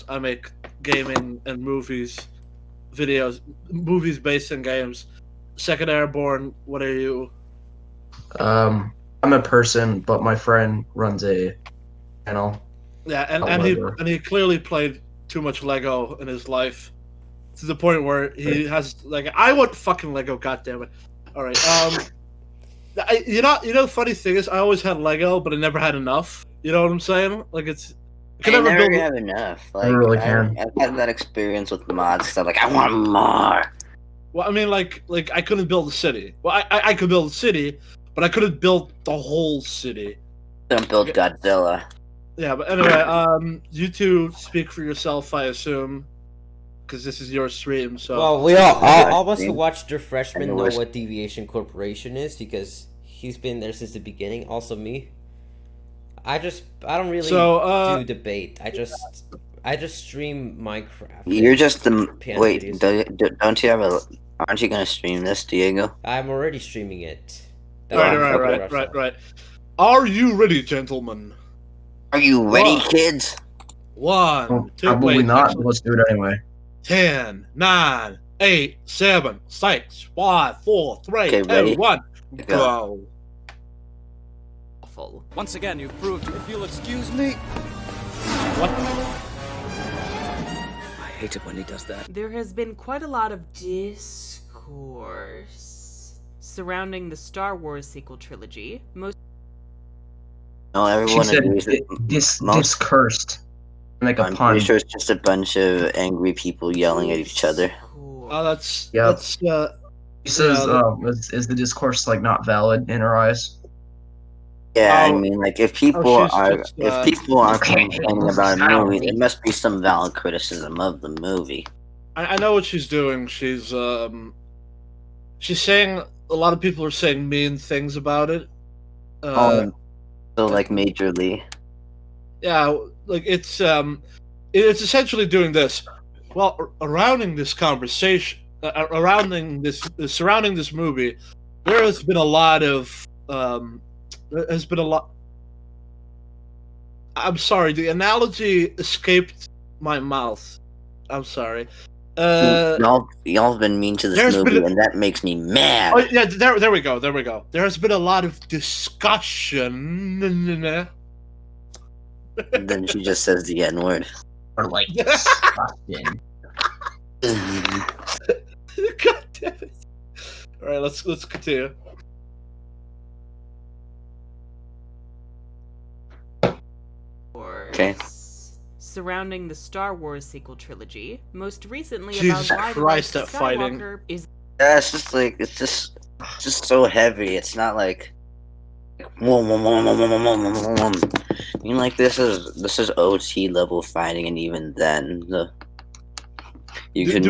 I make gaming and movies based on games. Second Airborne, what are you? I'm a person, but my friend runs a channel. Yeah, However, and he clearly played too much Lego in his life to the point where he has like I want fucking Lego. God damn it! All right, you know, the funny thing is I always had Lego, but I never had enough. You know what I'm saying? Like I could I never never build. have enough. I Like really I've, can. I've had that experience with mods. Cause I'm like, I want more. Well, I mean, like I couldn't build a city. Well, I could build a city, but I couldn't build the whole city. Don't build Okay. Godzilla. Yeah, but anyway, you two speak for yourself, I assume, because this is your stream. So Well, we all of us who watched The Freshman know what Deviation Corporation is because he's been there since the beginning. Also, me. I don't really do debate. I just stream Minecraft. You're just the wait. videos. Don't you have a? Aren't you gonna stream this, Diego? I'm already streaming it. Right. Are you ready, gentlemen? Are you ready, kids? 1, 2, Probably wait, not. actually, Let's do it anyway. 10, 9, 8, 7, 6, 5, 4, 3, Okay, 2, ready? 1, Go. go. Once again, you've proved. If you'll excuse me. What? I hate it when he does that. There has been quite a lot of discourse surrounding the Star Wars sequel trilogy. No, She everyone said agrees. discursed. Like a I'm pun. pretty sure it's just a bunch of angry people yelling at each other. Oh, that's Yep. She says, is the discourse like not valid in her eyes? Yeah, I Oh, mean, like if people she's are just, complaining about a movie, there must be some valid criticism of the movie. I know what she's doing. She's saying a lot of people are saying mean things about it. So like majorly. Yeah, like it's essentially doing this. Well, surrounding this conversation, surrounding this movie, there has been a lot of I'm sorry, the analogy escaped my mouth. I'm sorry. Y'all have been mean to this movie, and that makes me mad. Oh yeah, there we go. There has been a lot of discussion. And then she just says the N word. Or like disgusting. God damn it! All right, let's continue. Okay. Surrounding the Star Wars sequel trilogy, most recently Jesus about why Christ, the that fighting. Skywalker is. Yeah, it's just like it's just so heavy. It's not like. I mean, like this is OT level fighting, and even then, you could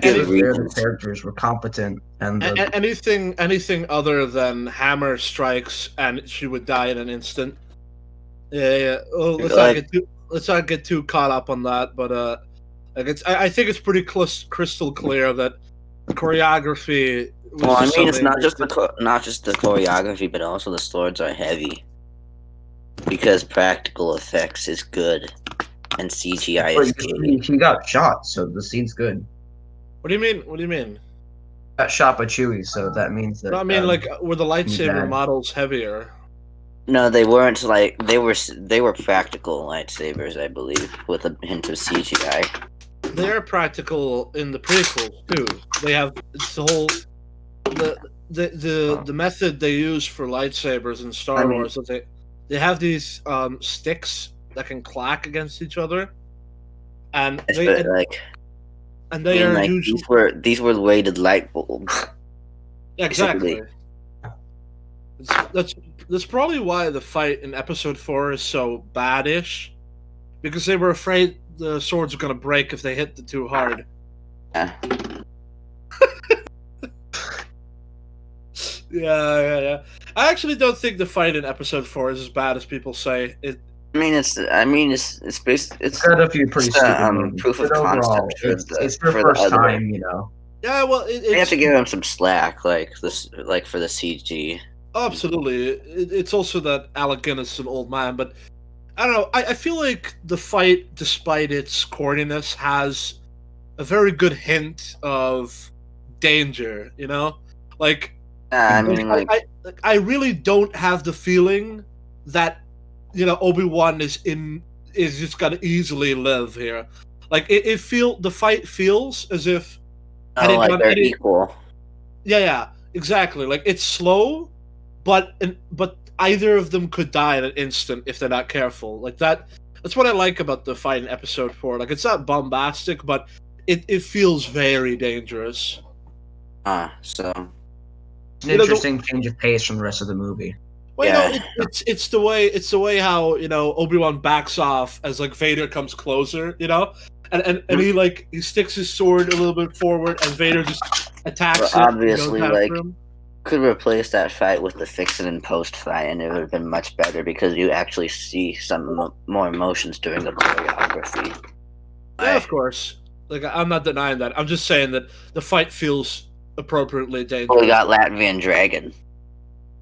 give reasons. The characters were competent, and anything other than hammer strikes and she would die in an instant. Yeah. Oh, let's not get too caught up on that. But like I think it's pretty crystal clear that the choreography. Well, I mean, it's not just the choreography, but also the swords are heavy because practical effects is good and CGI is good. He got shot, so the scene's good. What do you mean? What do you mean? Got shot by Chewie, so that means that. No, I mean, like, were the lightsaber models heavier? No, they weren't. Like they were practical lightsabers, I believe, with a hint of CGI. They are practical in the prequels too. They have it's the whole the method they use for lightsabers in Star Wars. That they have these sticks that can clack against each other, and they are usually these were weighted light bulbs. Exactly. That's probably why the fight in Episode 4 is so bad-ish, because they were afraid the swords were gonna break if they hit it too hard. Yeah. Yeah. I actually don't think the fight in Episode 4 is as bad as people say. It's based. It's got a few pretty stupid proof of concept. It's their first time, you know. Yeah, well, you have to give them some slack, like for the CG. Absolutely, it's also that Alec Guinness is an old man, but I don't know. I feel like the fight, despite its corniness, has a very good hint of danger. You know, like I mean, like I really don't have the feeling that Obi-Wan is just gonna easily live here. Like the fight feels as if like they're equal. Yeah, exactly. Like it's slow, but either of them could die in an instant if they're not careful. Like that's what I like about the fight in Episode 4. Like it's not bombastic, but it feels very dangerous. So it's an interesting change of pace from the rest of the movie. Well, it's the way how Obi-Wan backs off as like Vader comes closer, and he sticks his sword a little bit forward, and Vader just attacks. Obviously, could replace that fight with the fix it in post fight, and it would have been much better because you actually see some more emotions during the choreography. Yeah, of course. Like I'm not denying that. I'm just saying that the fight feels appropriately dangerous. Oh, we got Latvian Dragon.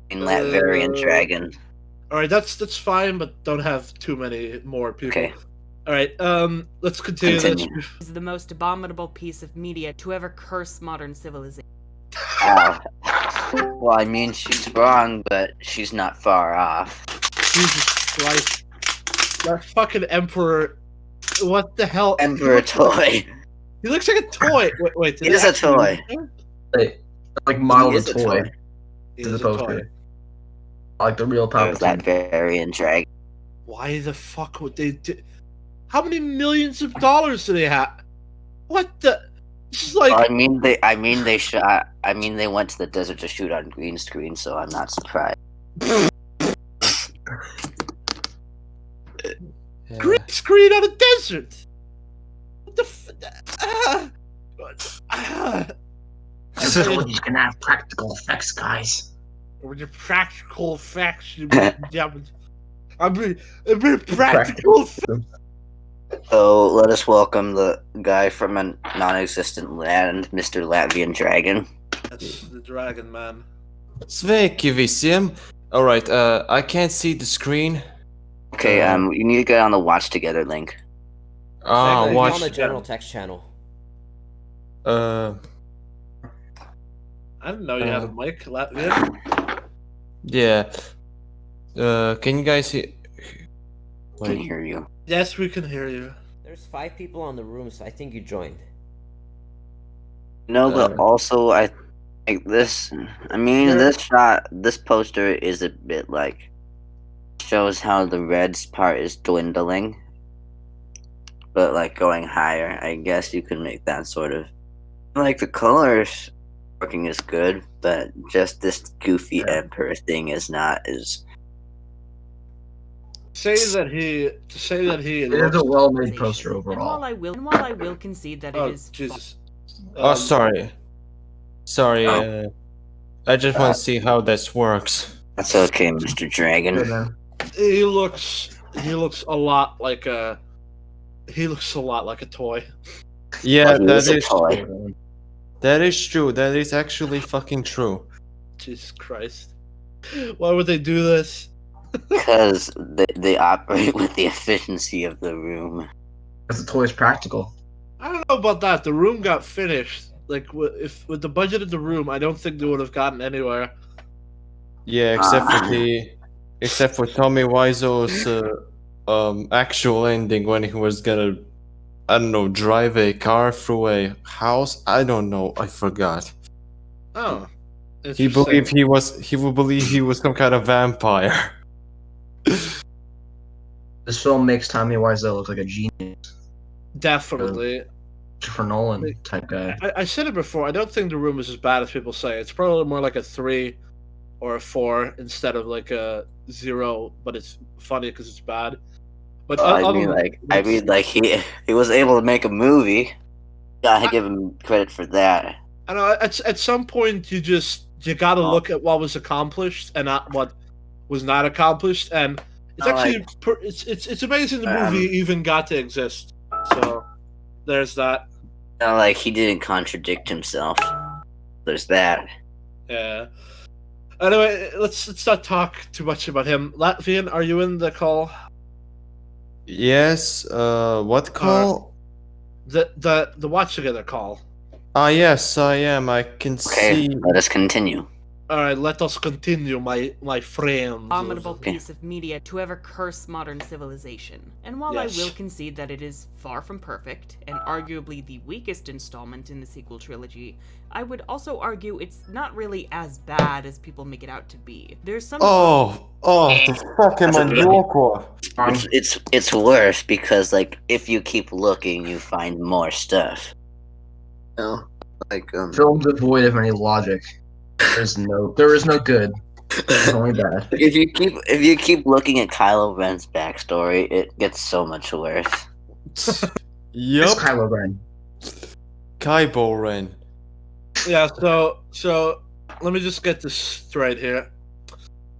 Latvarian Dragon. All right, that's fine, but don't have too many more people. Okay. All right, let's continue. This. Is the most abominable piece of media to ever curse modern civilization. Well, I mean, she's wrong, but she's not far off. Jesus Christ. That fucking Emperor. What the hell? Emperor toy. He looks like a toy. Wait. It is a toy. Like model the toy. He is a toy. Like the real Palpatine. Latvian Dragon. Why the fuck would they do? How many millions of dollars do they have? What the? This is like. I mean, they shot. I mean, they went to the desert to shoot on green screen, so I'm not surprised. Green screen on a desert. What the? Facilities can have practical effects, guys. With your practical effects, I'm being practical. So let us welcome the guy from a non-existent land, Mr. Latvian Dragon. That's the Dragon Man. Sveiki visiem. All right, I can't see the screen. Okay, you need to get on the watch together link. Watch on the general text channel. I didn't know you had a mic, Latvian. Yeah. Can you guys hear? I can hear you. Yes, we can hear you. There's 5 people on the room, so I think you joined. No, but also I think this. I mean, this poster is a bit like shows how the Reds part is dwindling, but like going higher. I guess you could make that sort of like the colors working is good, but just this goofy Emperor thing is not as. Say that he. It is a well-made poster overall. And while I will concede that it is. Jesus. Sorry. I just want to see how this works. That's okay, Mr. Dragon. He looks a lot like a. He looks a lot like a toy. Yeah, that is true. That is true. That is actually fucking true. Jesus Christ. Why would they do this? Because they operate with the efficiency of the room. Because the toy's practical. I don't know about that. The room got finished. Like, with the budget of the room, I don't think they would have gotten anywhere. Yeah, except for Tommy Wiseau's actual ending when he was gonna, I don't know, drive a car through a house. I don't know. I forgot. Oh. He would believe he was some kind of vampire. This film makes Tommy Wiseau look like a genius. Definitely. Christopher Nolan type guy. I said it before. I don't think The Room is as bad as people say. It's probably more like a 3 or a 4 instead of like a 0. But it's funny because it's bad. But I mean, he was able to make a movie. Gotta give him credit for that. I know. At some point, you gotta look at what was accomplished and not what was not accomplished, and it's actually it's amazing the movie even got to exist. So there's that. Like he didn't contradict himself. There's that. Yeah. Anyway, let's not talk too much about him. Latvian, are you in the call? Yes. What call? The watch together call. Ah, yes, I am. I can see. Let us continue. All right, let us continue, my friends. Abominable piece of media to ever curse modern civilization. And while I will concede that it is far from perfect, and arguably the weakest installment in the sequel trilogy, I would also argue it's not really as bad as people make it out to be. There's some. The fucking Mandalore. It's worse because like if you keep looking, you find more stuff. No, like Film devoid of any logic. There is no good. There's only bad. If you keep looking at Kylo Ren's backstory, it gets so much worse. Yep. It's Kylo Ren. Kylo Ren. Yeah. So let me just get this straight here.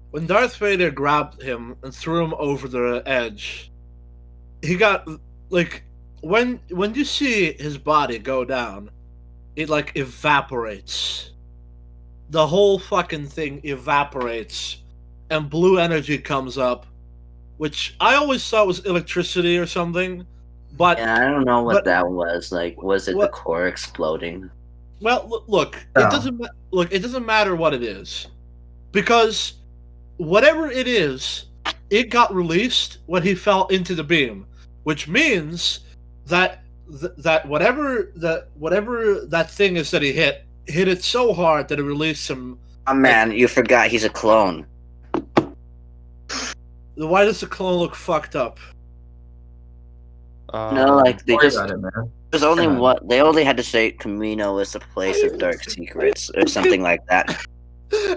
When Darth Vader grabbed him and threw him over the edge, he got like when you see his body go down, it like evaporates. The whole fucking thing evaporates, and blue energy comes up, which I always thought was electricity or something. But yeah, I don't know what that was. Like, was it the core exploding? Well, look, it doesn't matter what it is, because whatever it is, it got released when he fell into the beam, which means that whatever that thing is that he hit it so hard that it released some. Oh man, you forgot he's a clone. Why does the clone look fucked up? No, like they just. man. There's only what they only had to say. Camino is a place of dark secrets, or something like that.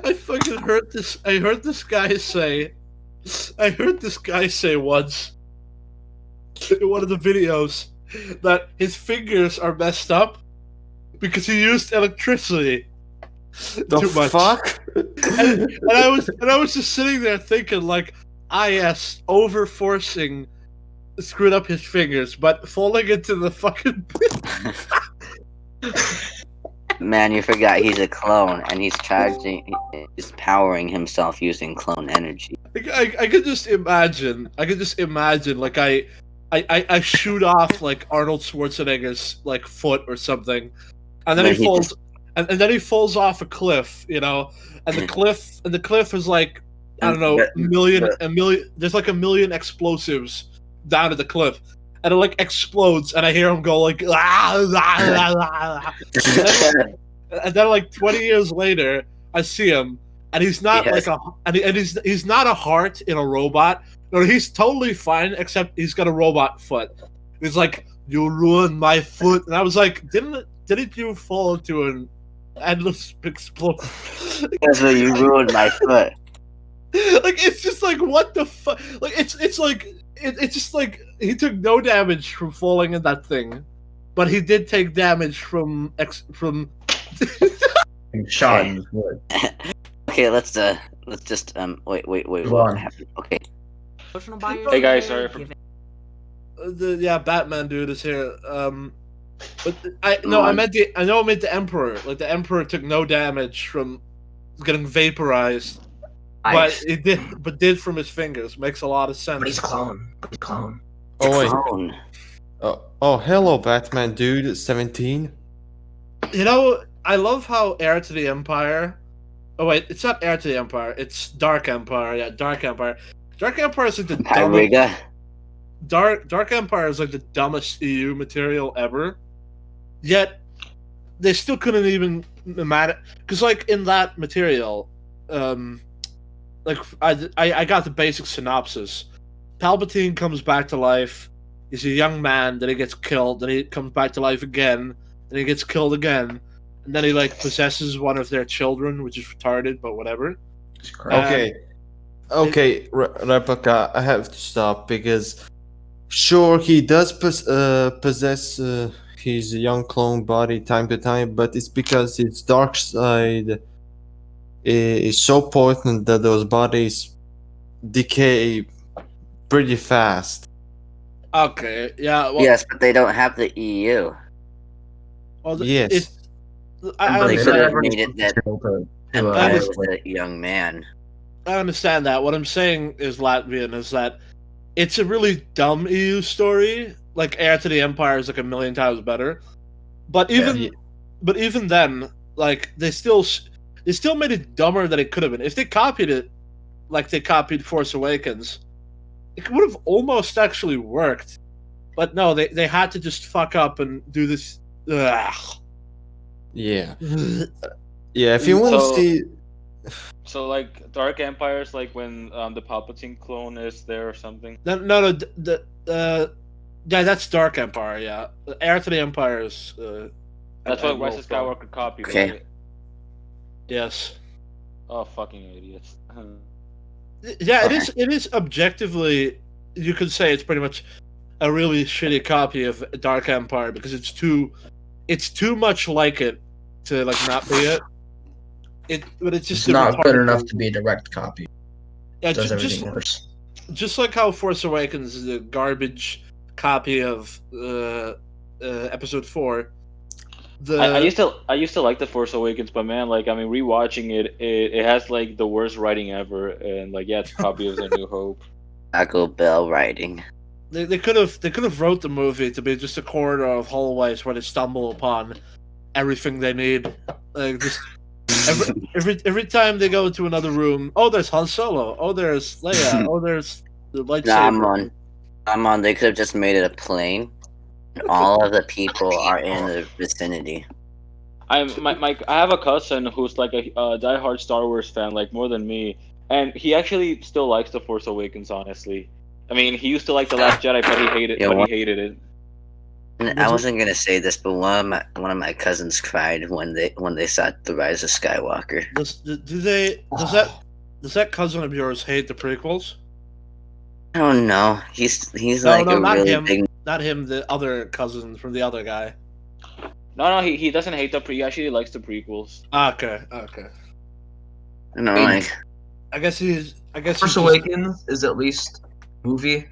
I fucking heard this. I heard this guy say once in one of the videos that his fingers are messed up because he used electricity too much. Fuck? And I was just sitting there thinking like, over forcing screwed up his fingers, but falling into the fucking Man, you forgot he's a clone, and he's powering himself using clone energy. I could just imagine like I shoot off like Arnold Schwarzenegger's like foot or something, and then he falls and then he falls off a cliff, you know, and the cliff is like I don't know, a million. There's like a million explosives down to the cliff, and it like explodes, and I hear him go like, and then like 20 years later, I see him, and he's not like he's not a heart in a robot. No, he's totally fine, except he's got a robot foot. He's like, you ruined my foot, and I was like, didn't you fall into an endless explosion? That's why you ruined my foot. Like it's just like what the fuck? Like it's just like he took no damage from falling in that thing, but he did take damage from shot in his foot. Okay, let's just wait. What happened? Okay. Hey guys, sorry for. Batman dude is here. But I meant the Emperor. Like the Emperor took no damage from getting vaporized. But it did from his fingers. Makes a lot of sense. But he's a clone. Oh wait. Oh, hello, Batman, dude. 17. You know, I love how Heir to the Empire. Oh wait, it's not Heir to the Empire. It's Dark Empire. Yeah, Dark Empire. Dark Empire is like the dumbest. Dark Empire is like the dumbest EU material ever. Yet they still couldn't even imagine, because like in that material, like I got the basic synopsis. Palpatine comes back to life. He's a young man. Then he gets killed. Then he comes back to life again. Then he gets killed again. And then he like possesses one of their children, which is retarded, but whatever. Okay, Replica, I have to stop because sure he does possess his young clone body time to time, but it's because his dark side is so potent that those bodies decay pretty fast. Okay, yeah. Well, yes, but they don't have the EU. Well, yes. They could have made it that Empire was a young man. I understand that. What I'm saying is Latvian is that it's a really dumb EU story. Like Heir to the Empire is like a million times better. But even then, like they still made it dumber than it could have been. If they copied it, like they copied Force Awakens, it would have almost actually worked. But no, they had to just fuck up and do this. Ugh. Yeah. Yeah, if you want to see... So, like, Dark Empire is like when the Palpatine clone is there or something? No, yeah, that's Dark Empire, yeah. Heir to the Empire is... that's what Rise of Skywalker copied, okay. Right? Yes. Oh, fucking idiots. Yeah, it is objectively... You could say it's pretty much a really shitty copy of Dark Empire because it's too much like it to like not be it. But it's just not good enough to be a direct copy. Yeah, it does everything worse. Just like how Force Awakens is a garbage copy of Episode 4. I used to like the Force Awakens, but man, like I mean, rewatching it has like the worst writing ever, and like yeah, it's a copy of A New Hope. Taco Bell writing. They could have wrote the movie to be just a corridor of hallways where they stumble upon everything they need. Like just every time they go into another room, oh, there's Han Solo. Oh, there's Leia. Oh, there's the lightsaber. I'm on. They could have just made it a plane. All of the people are in the vicinity. I have a cousin who's like a diehard Star Wars fan, like more than me, and he actually still likes the Force Awakens. Honestly, I mean, he used to like the Last Jedi, but he hated it. And I wasn't gonna say this, but one of my cousins cried when they saw The Rise of Skywalker. Does that cousin of yours hate the prequels? I don't know. He's like a really big. Not him. The other cousin from the other guy. No, he doesn't hate he actually likes the prequels. Okay. No, like. I guess Force Awakens is at least movie.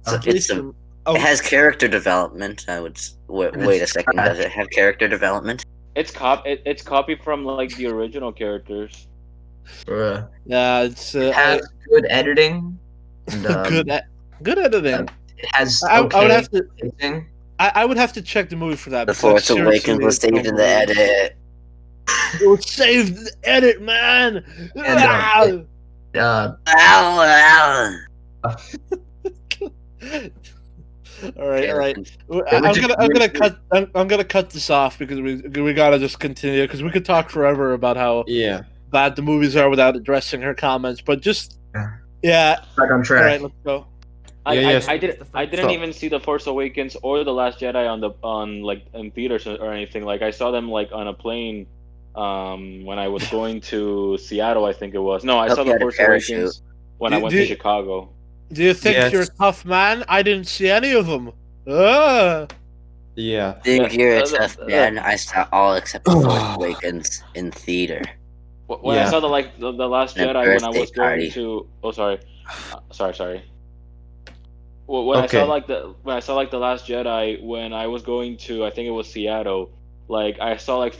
It has character development. I would wait a second. Does it have character development? It's copied from like the original characters. Yeah, it has good editing. And, good editing. It has. I would have to check the movie for that. The Force Awakens was saved in the edit. It was saved in the edit, man. And, All right. I'm gonna cut this off because we gotta just continue because we could talk forever about how bad the movies are without addressing her comments. But just back on track. All right, let's go. I didn't even see the Force Awakens or the Last Jedi in theaters or anything. Like I saw them like on a plane when I was going to Seattle, I think it was. No, I saw the Force Awakens when I went to Chicago. Do you think you're a tough man? I didn't see any of them. Yeah. Think you're a tough man? I saw all except the Force Awakens in theater. When I saw the Last Jedi when I was going to sorry. When I saw the Last Jedi when I was going to, I think it was Seattle, like I saw like